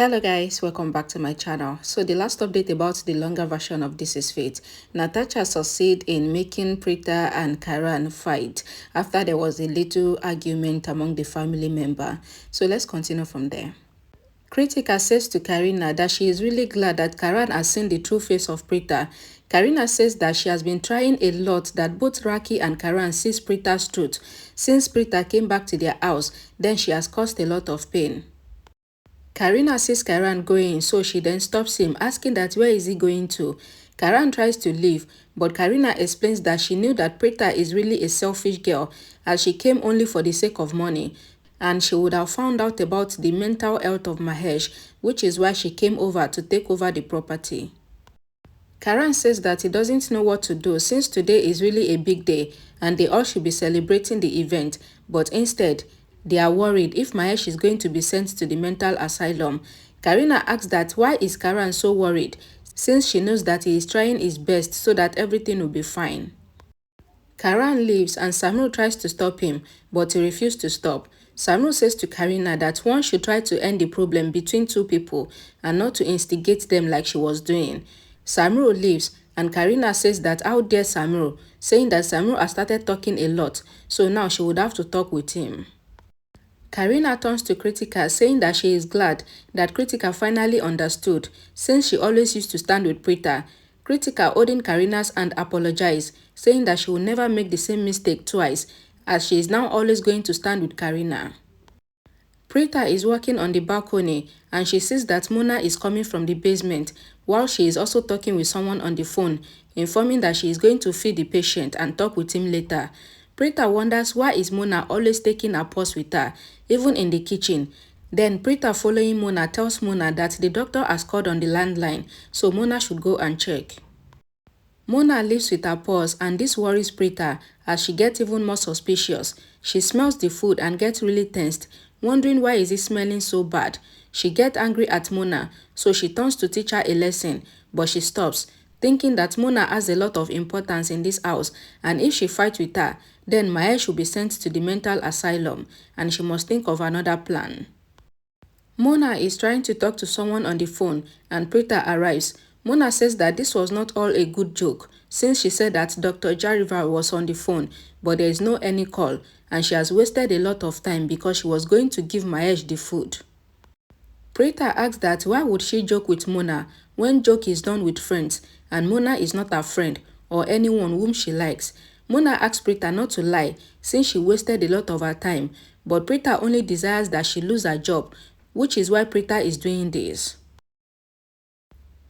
Hello guys, welcome back to my channel. So the last update about the longer version of This Is Fate. Natasha succeeded in making Preeta and Karan fight after there was a little argument among the family member. So let's continue from there. Kritika says to Karina that she is really glad that Karan has seen the true face of Preeta. Karina says that she has been trying a lot that both Raki and Karan sees Preeta's truth. Since Preeta came back to their house, then she has caused a lot of pain. Karina sees Karan going, so she then stops him, asking that where is he going to. Karan tries to leave, but Karina explains that she knew that Preeta is really a selfish girl, as she came only for the sake of money, and she would have found out about the mental health of Mahesh, which is why she came over to take over the property. Karan says that he doesn't know what to do since today is really a big day and they all should be celebrating the event, but instead, they are worried if Mahesh is going to be sent to the mental asylum. Karina asks that why is Karan so worried since she knows that he is trying his best so that everything will be fine. Karan leaves and Samru tries to stop him, but he refuses to stop. Samru says to Karina that one should try to end the problem between two people and not to instigate them like she was doing. Samru leaves and Karina says that how dare Samru, saying that Samru has started talking a lot, so now she would have to talk with him. Karina turns to Kritika saying that she is glad that Kritika finally understood since she always used to stand with Preeta. Kritika holding Karina's hand apologized, saying that she will never make the same mistake twice as she is now always going to stand with Karina. Preeta is walking on the balcony and she sees that Mona is coming from the basement while she is also talking with someone on the phone, informing that she is going to feed the patient and talk with him later. Preeta wonders why is Mona always taking her purse with her, even in the kitchen. Then Preeta, following Mona, tells Mona that the doctor has called on the landline, so Mona should go and check. Mona leaves with her purse and this worries Preeta as she gets even more suspicious. She smells the food and gets really tensed, wondering why is it smelling so bad. She gets angry at Mona, so she turns to teach her a lesson, but she stops, thinking that Mona has a lot of importance in this house and if she fights with her, then Mahesh will be sent to the mental asylum and she must think of another plan. Mona is trying to talk to someone on the phone and Preeta arrives. Mona says that this was not all a good joke since she said that Dr. Jariva was on the phone but there is no any call and she has wasted a lot of time because she was going to give Mahesh the food. Preeta asks that why would she joke with Mona when joke is done with friends and Mona is not her friend or anyone whom she likes. Mona asks Preeta not to lie since she wasted a lot of her time, but Preeta only desires that she lose her job, which is why Preeta is doing this.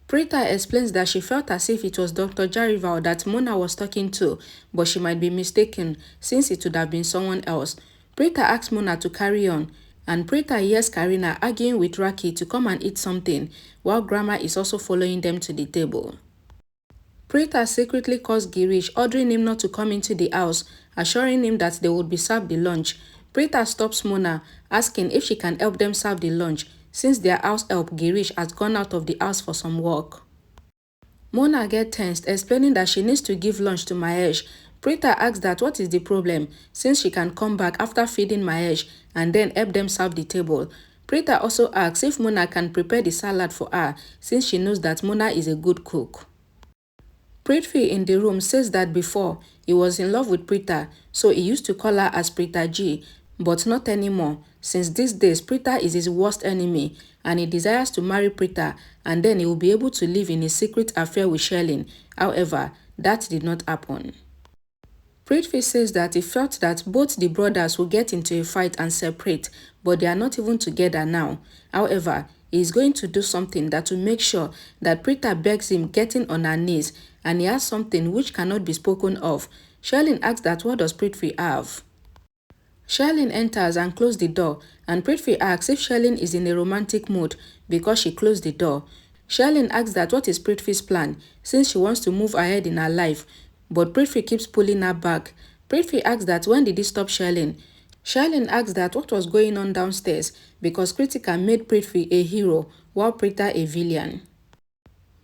Preeta explains that she felt as if it was Dr. Jarival that Mona was talking to, but she might be mistaken since it would have been someone else. Preeta asks Mona to carry on, and Preeta hears Karina arguing with Raki to come and eat something, while Grandma is also following them to the table. Preeta secretly calls Girish, ordering him not to come into the house, assuring him that they would be served the lunch. Preeta stops Mona, asking if she can help them serve the lunch, since their house help Girish has gone out of the house for some work. Mona gets tensed, explaining that she needs to give lunch to Mahesh. Preeta asks that what is the problem, since she can come back after feeding Mahesh and then help them serve the table. Preeta also asks if Mona can prepare the salad for her, since she knows that Mona is a good cook. Prithvi in the room says that before, he was in love with Preeta, so he used to call her as Preeta G, but not anymore, since these days Preeta is his worst enemy and he desires to marry Preeta and then he will be able to live in a secret affair with Sherlyn. However, that did not happen. Prithvi says that he felt that both the brothers will get into a fight and separate, but they are not even together now. However, he is going to do something that will make sure that Preeta begs him getting on her knees and he has something which cannot be spoken of. Sherlyn asks that what does Prithvi have? Sherlyn enters and closes the door and Prithvi asks if Sherlyn is in a romantic mood because she closed the door. Sherlyn asks that what is Prithvi's plan since she wants to move ahead in her life, but Prithvi keeps pulling her back. Prithvi asks that when did he stop Sherlyn? Sherlyn asks that what was going on downstairs because Kritika made Prithvi a hero while Preeta a villain.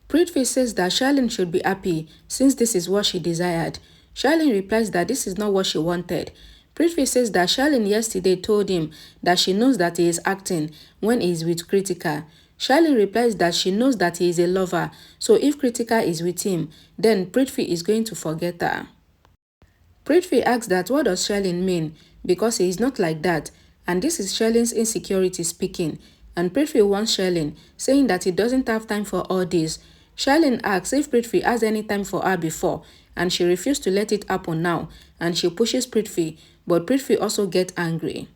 Prithvi says that Sherlyn should be happy since this is what she desired. Sherlyn replies that this is not what she wanted. Prithvi says that Sherlyn yesterday told him that she knows that he is acting when he is with Kritika. Charlene replies that she knows that he is a lover, so if Kritika is with him, then Prithvi is going to forget her. Prithvi asks that what does Charlene mean, because he is not like that, and this is Charlene's insecurity speaking, and Prithvi wants Charlene, saying that he doesn't have time for all this. Charlene asks if Prithvi has any time for her before, and she refuses to let it happen now, and she pushes Prithvi, but Prithvi also gets angry.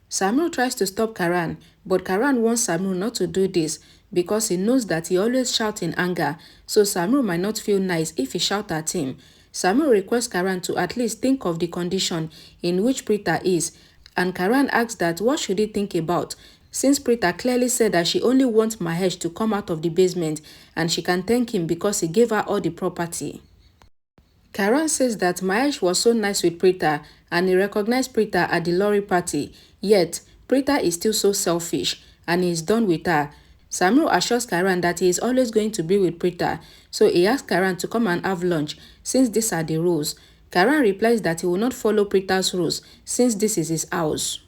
Samru tries to stop Karan, but Karan wants Samru not to do this because he knows that he always shouts in anger, so Samru might not feel nice if he shouts at him. Samru requests Karan to at least think of the condition in which Preeta is, and Karan asks that what should he think about, since Preeta clearly said that she only wants Mahesh to come out of the basement and she can thank him because he gave her all the property. Karan says that Mahesh was so nice with Preeta and he recognized Preeta at the lorry party, yet Preeta is still so selfish and he is done with her. Samru assures Karan that he is always going to be with Preeta, so he asks Karan to come and have lunch since these are the rules. Karan replies that he will not follow Preeta's rules since this is his house.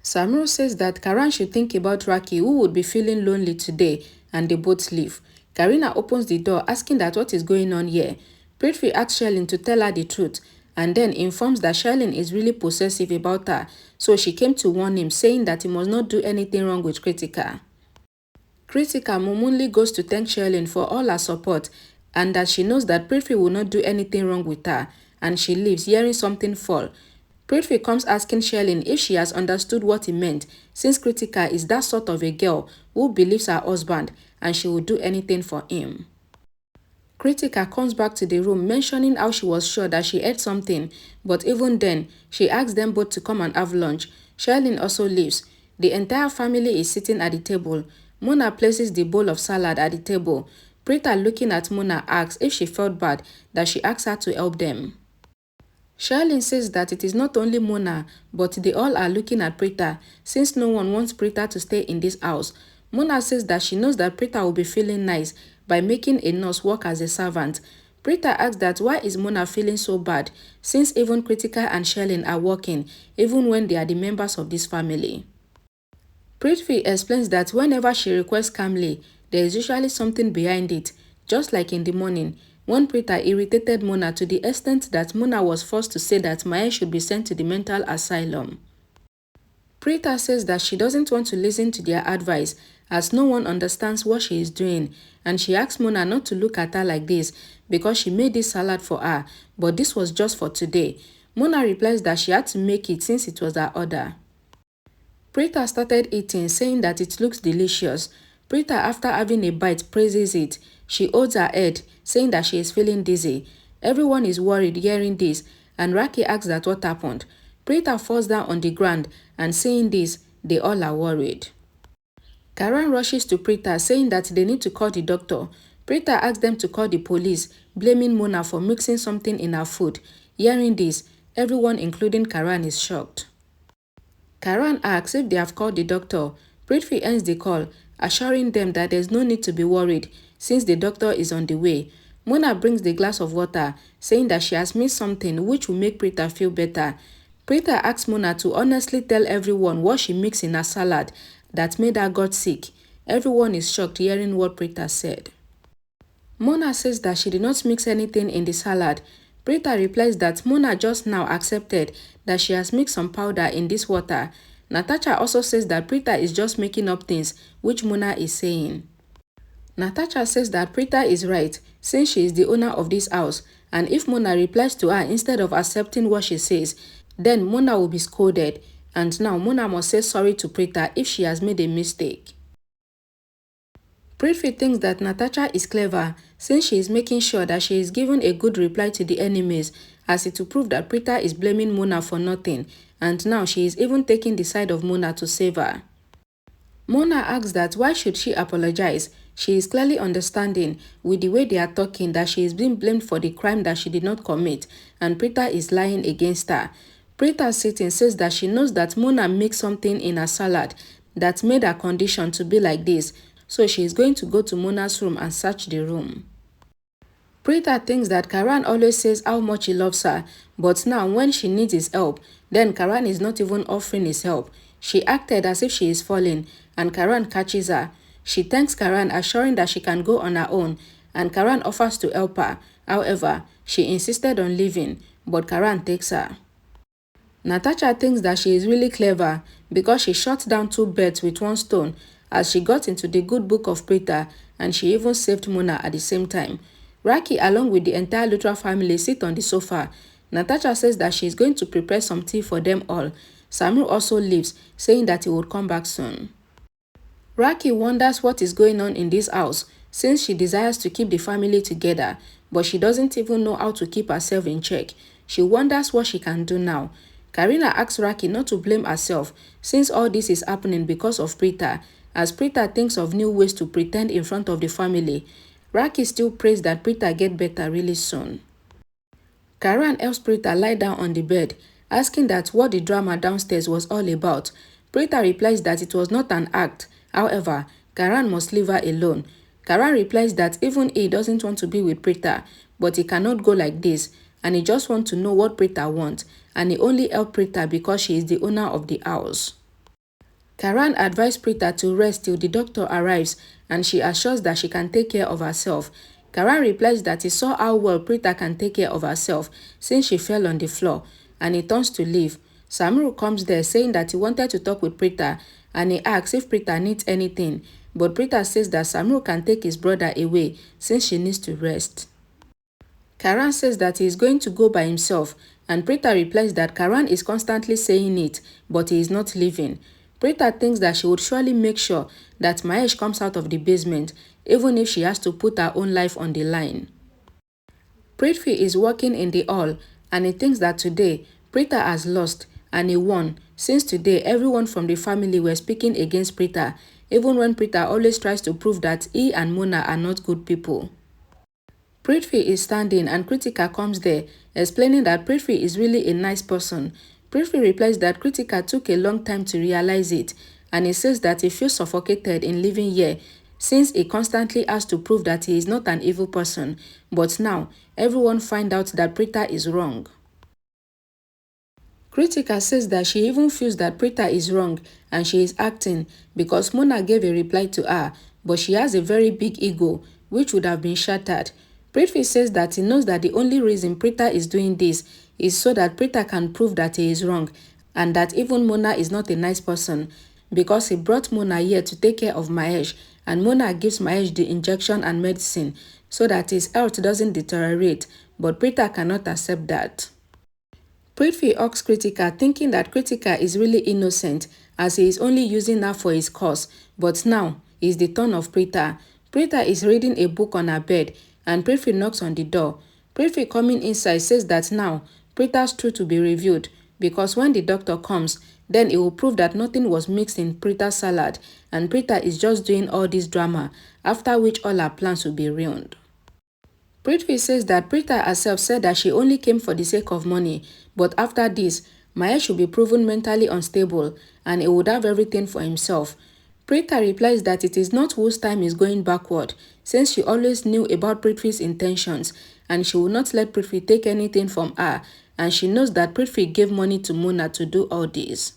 Samru says that Karan should think about Raki, who would be feeling lonely today, and they both leave. Karina opens the door asking that what is going on here. Prithvi asks Charlene to tell her the truth and then informs that Charlene is really possessive about her, so she came to warn him, saying that he must not do anything wrong with Kritika. Kritika Mumunli goes to thank Charlene for all her support and that she knows that Prithvi will not do anything wrong with her, and she leaves hearing something fall. Prithvi comes asking Charlene if she has understood what he meant, since Kritika is that sort of a girl who believes her husband and she will do anything for him. Kritika comes back to the room mentioning how she was sure that she ate something, but even then, she asks them both to come and have lunch. Charlene also leaves. The entire family is sitting at the table. Mona places the bowl of salad at the table. Preeta, looking at Mona, asks if she felt bad that she asked her to help them. Charlene says that it is not only Mona, but they all are looking at Preeta since no one wants Preeta to stay in this house. Mona says that she knows that Preeta will be feeling nice by making a nurse work as a servant. Preeta asks that why is Mona feeling so bad since even Kritika and Charlene are working even when they are the members of this family. Prithvi explains that whenever she requests calmly, there is usually something behind it, just like in the morning, when Preeta irritated Mona to the extent that Mona was forced to say that Mahesh should be sent to the mental asylum. Preeta says that she doesn't want to listen to their advice as no one understands what she is doing, and she asks Mona not to look at her like this because she made this salad for her, but this was just for today. Mona replies that she had to make it since it was her order. Preeta started eating, saying that it looks delicious. Preeta, after having a bite, praises it. She holds her head, saying that she is feeling dizzy. Everyone is worried hearing this, and Raki asks that what happened. Preeta falls down on the ground, and seeing this, they all are worried. Karan rushes to Preeta, saying that they need to call the doctor. Preeta asks them to call the police, blaming Mona for mixing something in her food. Hearing this, everyone including Karan is shocked. Karan asks if they have called the doctor. Prithvi ends the call, assuring them that there is no need to be worried since the doctor is on the way. Mona brings the glass of water, saying that she has missed something which will make Preeta feel better. Preeta asks Mona to honestly tell everyone what she mixed in her salad that made her got sick. Everyone is shocked hearing what Preeta said. Mona says that she did not mix anything in the salad. Preeta replies that Mona just now accepted that she has mixed some powder in this water. Natasha also says that Preeta is just making up things, which Mona is saying. Natasha says that Preeta is right since she is the owner of this house, and if Mona replies to her instead of accepting what she says, then Mona will be scolded, and now Mona must say sorry to Preeta if she has made a mistake. Prithvi thinks that Natasha is clever since she is making sure that she is giving a good reply to the enemies, as it will prove that Preeta is blaming Mona for nothing, and now she is even taking the side of Mona to save her. Mona asks that why should she apologize? She is clearly understanding with the way they are talking that she is being blamed for the crime that she did not commit, and Preeta is lying against her. Preeta sitting says that she knows that Mona mixed something in her salad that made her condition to be like this, so she is going to go to Mona's room and search the room. Preeta thinks that Karan always says how much he loves her, but now when she needs his help, then Karan is not even offering his help. She acted as if she is falling, and Karan catches her. She thanks Karan, assuring that she can go on her own, and Karan offers to help her. However, she insisted on leaving, but Karan takes her. Natasha thinks that she is really clever because she shot down two birds with one stone as she got into the good book of Preeta, and she even saved Mona at the same time. Raki, along with the entire Lutra family, sit on the sofa. Natasha says that she is going to prepare some tea for them all. Samuel also leaves, saying that he would come back soon. Raki wonders what is going on in this house since she desires to keep the family together, but she doesn't even know how to keep herself in check. She wonders what she can do now. Karina asks Raki not to blame herself since all this is happening because of Preeta, as Preeta thinks of new ways to pretend in front of the family. Raki still prays that Preeta get better really soon. Karan helps Preeta lie down on the bed, asking that what the drama downstairs was all about. Preeta replies that it was not an act. However, Karan must leave her alone. Karan replies that even he doesn't want to be with Preeta, but he cannot go like this, and he just wants to know what Preeta wants, and he only helped Preeta because she is the owner of the house. Karan advised Preeta to rest till the doctor arrives, and she assures that she can take care of herself. Karan replies that he saw how well Preeta can take care of herself since she fell on the floor, and he turns to leave. Samru comes there saying that he wanted to talk with Preeta, and he asks if Preeta needs anything, but Preeta says that Samru can take his brother away since she needs to rest. Karan says that he is going to go by himself, and Preeta replies that Karan is constantly saying it, but he is not leaving. Preeta thinks that she would surely make sure that Mahesh comes out of the basement, even if she has to put her own life on the line. Prithvi is working in the hall, and he thinks that today Preeta has lost, and he won, since today everyone from the family were speaking against Preeta, even when Preeta always tries to prove that he and Mona are not good people. Prithvi is standing and Kritika comes there, explaining that Prithvi is really a nice person. Prithvi replies that Kritika took a long time to realize it, and he says that he feels suffocated in living here since he constantly has to prove that he is not an evil person, but now everyone find out that Preeta is wrong. Kritika says that she even feels that Preeta is wrong and she is acting because Mona gave a reply to her, but she has a very big ego which would have been shattered. Prithvi says that he knows that the only reason Preeta is doing this is so that Preeta can prove that he is wrong and that even Mona is not a nice person because he brought Mona here to take care of Mahesh, and Mona gives Mahesh the injection and medicine so that his health doesn't deteriorate, but Preeta cannot accept that. Prithvi asks Kritika, thinking that Kritika is really innocent as he is only using her for his cause, but now is the turn of Preeta. Preeta is reading a book on her bed and Prithvi knocks on the door. Prithvi coming inside says that now Preeta's truth will be revealed because when the doctor comes, then it will prove that nothing was mixed in Preeta's salad and Preeta is just doing all this drama, after which all her plans will be ruined. Prithvi says that Preeta herself said that she only came for the sake of money, but after this, Mahesh should be proven mentally unstable and he would have everything for himself. Preeta replies that it is not whose time is going backward, since she always knew about Prithvi's intentions and she will not let Prithvi take anything from her, and she knows that Prithvi gave money to Mona to do all this.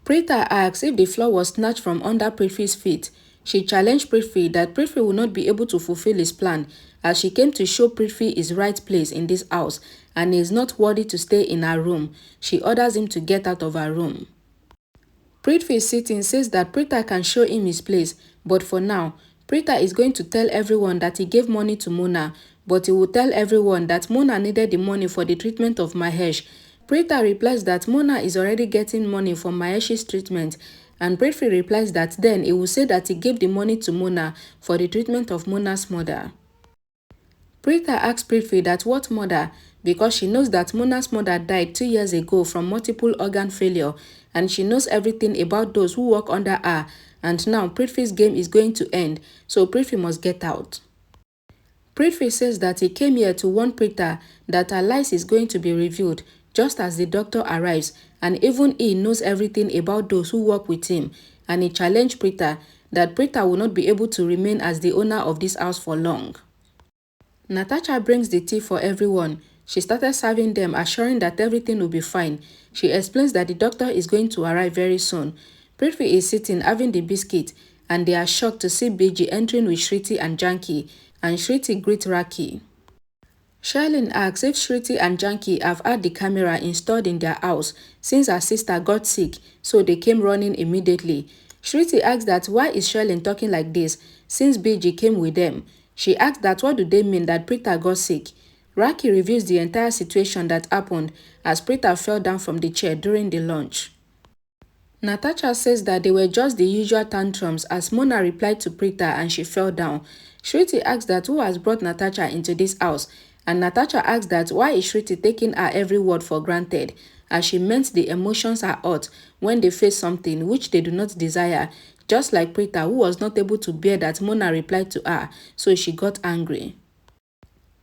Preeta asks if the floor was snatched from under Prithvi's feet. She challenged Prithvi that Prithvi will not be able to fulfill his plan as she came to show Prithvi his right place in this house and he is not worthy to stay in her room. She orders him to get out of her room. Prithvi sitting says that Preeta can show him his place, but for now, Preeta is going to tell everyone that he gave money to Mona, but he will tell everyone that Mona needed the money for the treatment of Mahesh. Preeta replies that Mona is already getting money for Mahesh's treatment, and Prithvi replies that then he will say that he gave the money to Mona for the treatment of Mona's mother. Preeta asks Prithvi that what mother, because she knows that Mona's mother died 2 years ago from multiple organ failure and she knows everything about those who work under her, and now Prithvi's game is going to end, so Prithvi must get out. Prithvi says that he came here to warn Preeta that her lies is going to be revealed just as the doctor arrives, and even he knows everything about those who work with him, and he challenged Preeta that Preeta will not be able to remain as the owner of this house for long. Natasha brings the tea for everyone. She started serving them, assuring that everything will be fine. She explains that the doctor is going to arrive very soon. Prithvi is sitting having the biscuit and they are shocked to see Binge entering with Shriti and Janki, and Shriti greets Raki. Shailene asks if Shriti and Janki have had the camera installed in their house since her sister got sick, so they came running immediately. Shriti asks that why is Shailene talking like this since Binge came with them. She asks that what do they mean that Preeta got sick. Raki reveals the entire situation that happened as Preeta fell down from the chair during the lunch. Natasha says that they were just the usual tantrums as Mona replied to Preeta and she fell down. Shriti asks that who has brought Natasha into this house, and Natasha asks that why is Shriti taking her every word for granted, as she meant the emotions are hot when they face something which they do not desire, just like Preeta, who was not able to bear that Mona replied to her, so she got angry.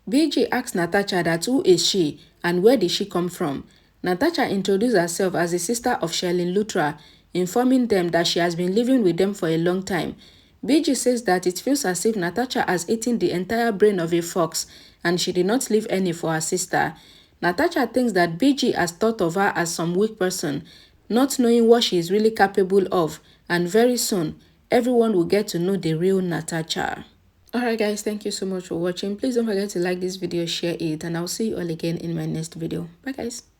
BG asks Natasha that who is she and where did she come from. Natasha introduced herself as the sister of Shailene Lutra, informing them that she has been living with them for a long time. BG says that it feels as if Natasha has eaten the entire brain of a fox and she did not leave any for her sister. Natasha thinks that BG has thought of her as some weak person, not knowing what she is really capable of, and very soon, everyone will get to know the real Natasha. Alright guys, thank you so much for watching. Please don't forget to like this video, share it, and I'll see you all again in my next video. Bye guys.